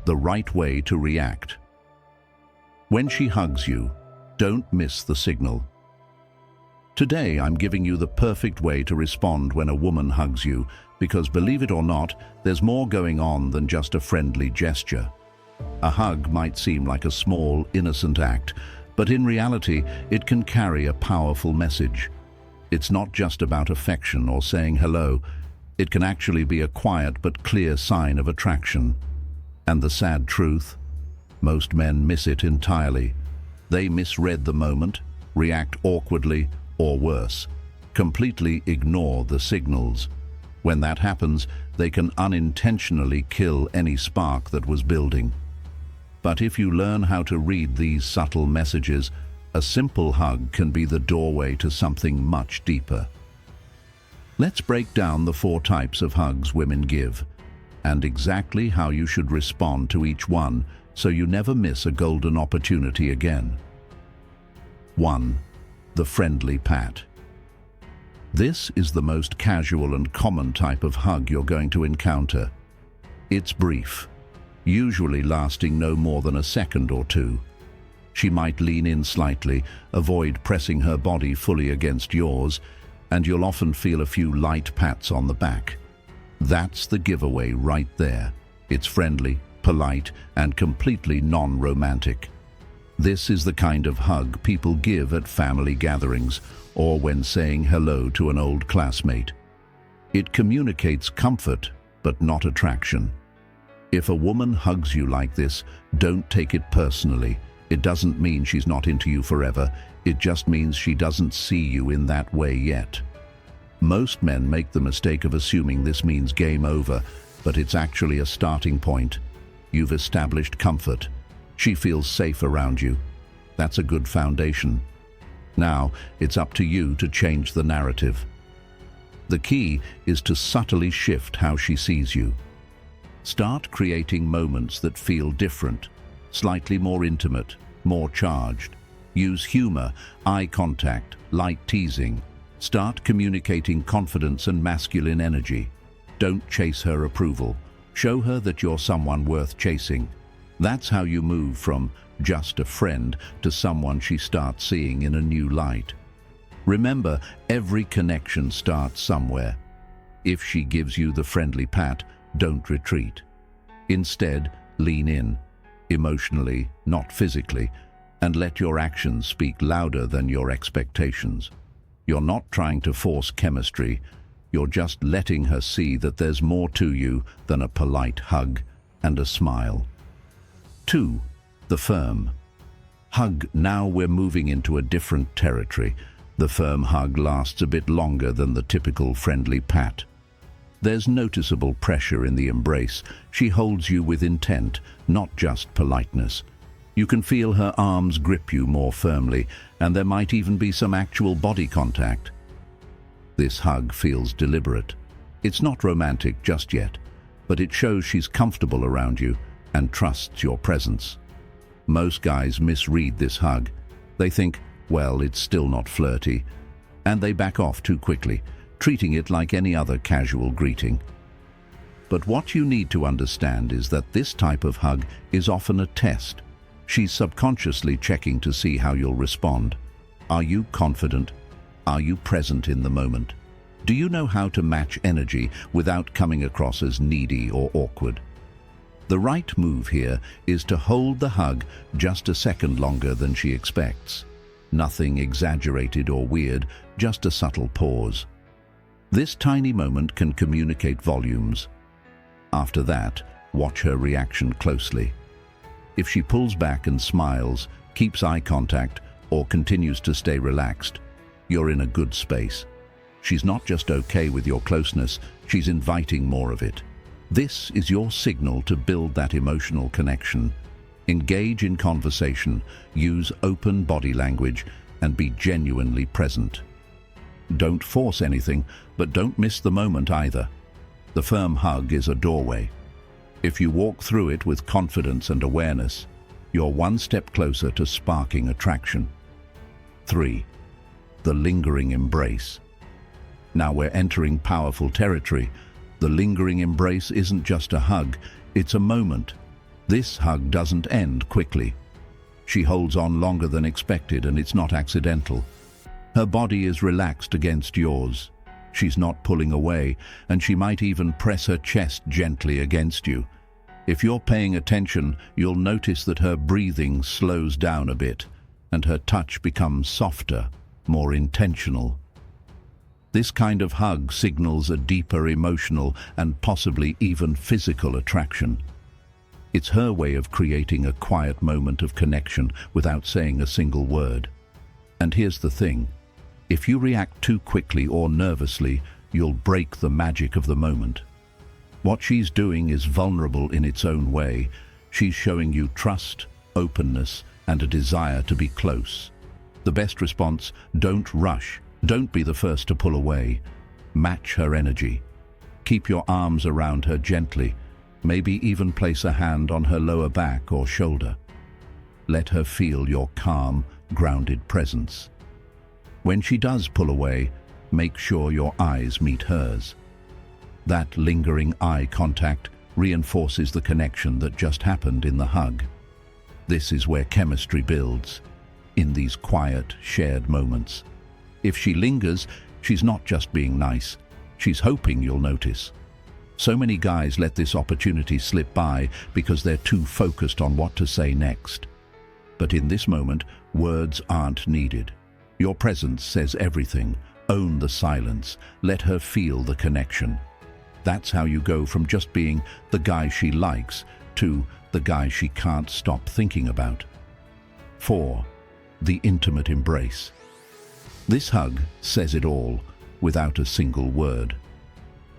the right way to react. When she hugs you, don't miss the signal. Today, I'm giving you the perfect way to respond when a woman hugs you, because believe it or not, there's more going on than just a friendly gesture. A hug might seem like a small, innocent act, but in reality, it can carry a powerful message. It's not just about affection or saying hello. It can actually be a quiet but clear sign of attraction. And the sad truth? Most men miss it entirely. They misread the moment, react awkwardly, or worse, completely ignore the signals. When that happens, they can unintentionally kill any spark that was building. But if you learn how to read these subtle messages, a simple hug can be the doorway to something much deeper. Let's break down the 4 types of hugs women give, and exactly how you should respond to each one so you never miss a golden opportunity again. 1. The friendly pat. This is the most casual and common type of hug you're going to encounter. It's brief, usually lasting no more than a second or two. She might lean in slightly, avoid pressing her body fully against yours, and you'll often feel a few light pats on the back. That's the giveaway right there. It's friendly, polite, and completely non-romantic. This is the kind of hug people give at family gatherings or when saying hello to an old classmate. It communicates comfort, but not attraction. If a woman hugs you like this, don't take it personally. It doesn't mean she's not into you forever. It just means she doesn't see you in that way yet. Most men make the mistake of assuming this means game over, but it's actually a starting point. You've established comfort. She feels safe around you. That's a good foundation. Now, it's up to you to change the narrative. The key is to subtly shift how she sees you. Start creating moments that feel different, slightly more intimate, more charged. Use humor, eye contact, light teasing. Start communicating confidence and masculine energy. Don't chase her approval. Show her that you're someone worth chasing. That's how you move from just a friend to someone she starts seeing in a new light. Remember, every connection starts somewhere. If she gives you the friendly pat, don't retreat. Instead, lean in, emotionally, not physically, and let your actions speak louder than your expectations. You're not trying to force chemistry. You're just letting her see that there's more to you than a polite hug and a smile. 2. The firm hug. Now we're moving into a different territory. The firm hug lasts a bit longer than the typical friendly pat. There's noticeable pressure in the embrace. She holds you with intent, not just politeness. You can feel her arms grip you more firmly, and there might even be some actual body contact. This hug feels deliberate. It's not romantic just yet, but it shows she's comfortable around you and trusts your presence. Most guys misread this hug. They think, well, it's still not flirty, and they back off too quickly, treating it like any other casual greeting. But what you need to understand is that this type of hug is often a test. She's subconsciously checking to see how you'll respond. Are you confident? Are you present in the moment? Do you know how to match energy without coming across as needy or awkward? The right move here is to hold the hug just a second longer than she expects. Nothing exaggerated or weird, just a subtle pause. This tiny moment can communicate volumes. After that, watch her reaction closely. If she pulls back and smiles, keeps eye contact, or continues to stay relaxed, you're in a good space. She's not just okay with your closeness, she's inviting more of it. This is your signal to build that emotional connection. Engage in conversation, use open body language, and be genuinely present. Don't force anything, but don't miss the moment either. The firm hug is a doorway. If you walk through it with confidence and awareness, you're one step closer to sparking attraction. 3. The lingering embrace. Now we're entering powerful territory. The lingering embrace isn't just a hug, it's a moment. This hug doesn't end quickly. She holds on longer than expected, and it's not accidental. Her body is relaxed against yours. She's not pulling away, and she might even press her chest gently against you. If you're paying attention, you'll notice that her breathing slows down a bit, and her touch becomes softer, more intentional. This kind of hug signals a deeper emotional and possibly even physical attraction. It's her way of creating a quiet moment of connection without saying a single word. And here's the thing. If you react too quickly or nervously, you'll break the magic of the moment. What she's doing is vulnerable in its own way. She's showing you trust, openness, and a desire to be close. The best response: don't rush. Don't be the first to pull away. Match her energy. Keep your arms around her gently. Maybe even place a hand on her lower back or shoulder. Let her feel your calm, grounded presence. When she does pull away, make sure your eyes meet hers. That lingering eye contact reinforces the connection that just happened in the hug. This is where chemistry builds, in these quiet, shared moments. If she lingers, she's not just being nice, she's hoping you'll notice. So many guys let this opportunity slip by because they're too focused on what to say next. But in this moment, words aren't needed. Your presence says everything. Own the silence. Let her feel the connection. That's how you go from just being the guy she likes to the guy she can't stop thinking about. 4. The intimate embrace. This hug says it all without a single word.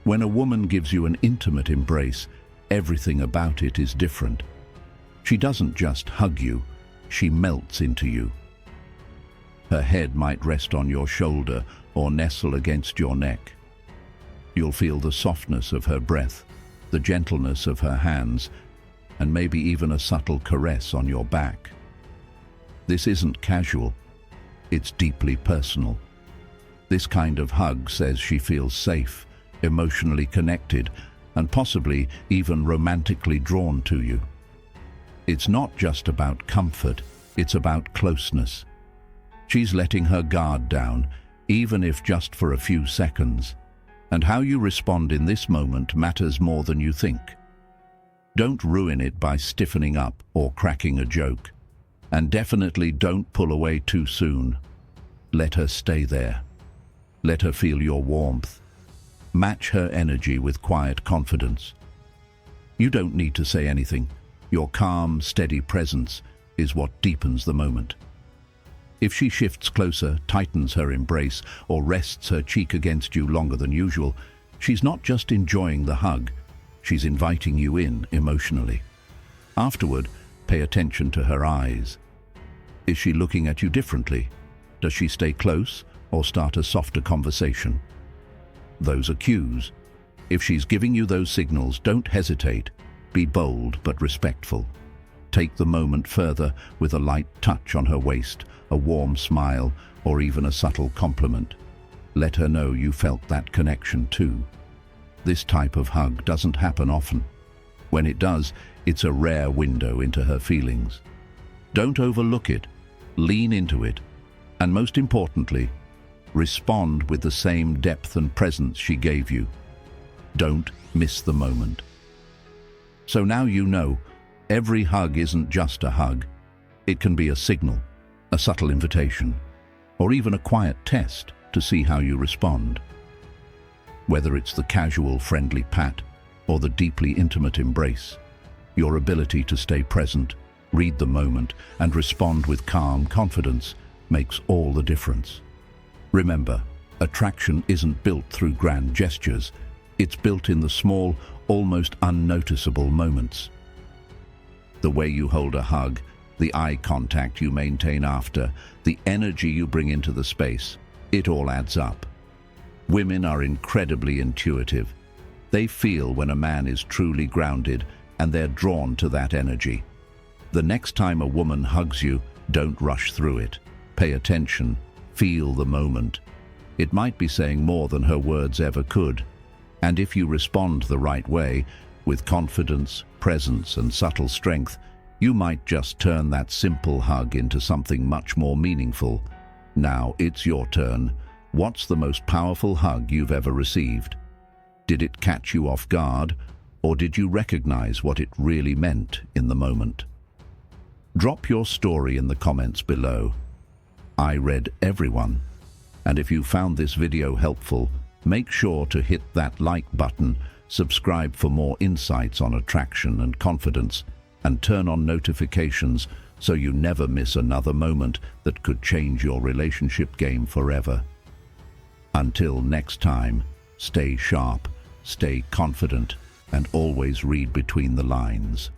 When a woman gives you an intimate embrace, everything about it is different. She doesn't just hug you, she melts into you. Her head might rest on your shoulder or nestle against your neck. You'll feel the softness of her breath, the gentleness of her hands, and maybe even a subtle caress on your back. This isn't casual, it's deeply personal. This kind of hug says she feels safe, emotionally connected, and possibly even romantically drawn to you. It's not just about comfort, it's about closeness. She's letting her guard down, even if just for a few seconds. And how you respond in this moment matters more than you think. Don't ruin it by stiffening up or cracking a joke. And definitely don't pull away too soon. Let her stay there. Let her feel your warmth. Match her energy with quiet confidence. You don't need to say anything. Your calm, steady presence is what deepens the moment. If she shifts closer, tightens her embrace, or rests her cheek against you longer than usual, she's not just enjoying the hug, she's inviting you in emotionally. Afterward, pay attention to her eyes. Is she looking at you differently? Does she stay close or start a softer conversation? Those are cues. If she's giving you those signals, don't hesitate. Be bold but respectful. Take the moment further with a light touch on her waist, a warm smile, or even a subtle compliment. Let her know you felt that connection too. This type of hug doesn't happen often. When it does, it's a rare window into her feelings. Don't overlook it. Lean into it. And most importantly, respond with the same depth and presence she gave you. Don't miss the moment. So now you know, every hug isn't just a hug. It can be a signal, a subtle invitation, or even a quiet test to see how you respond. Whether it's the casual, friendly pat or the deeply intimate embrace, your ability to stay present, read the moment, and respond with calm confidence makes all the difference. Remember, attraction isn't built through grand gestures. It's built in the small, almost unnoticeable moments. The way you hold a hug, the eye contact you maintain after, the energy you bring into the space, it all adds up. Women are incredibly intuitive. They feel when a man is truly grounded, and they're drawn to that energy. The next time a woman hugs you, don't rush through it. Pay attention, feel the moment. It might be saying more than her words ever could. And if you respond the right way, with confidence, presence, and subtle strength, you might just turn that simple hug into something much more meaningful. Now it's your turn. What's the most powerful hug you've ever received? Did it catch you off guard, or did you recognize what it really meant in the moment? Drop your story in the comments below. I read everyone. And if you found this video helpful, make sure to hit that like button, subscribe for more insights on attraction and confidence, and turn on notifications so you never miss another moment that could change your relationship game forever. Until next time, stay sharp, stay confident, and always read between the lines.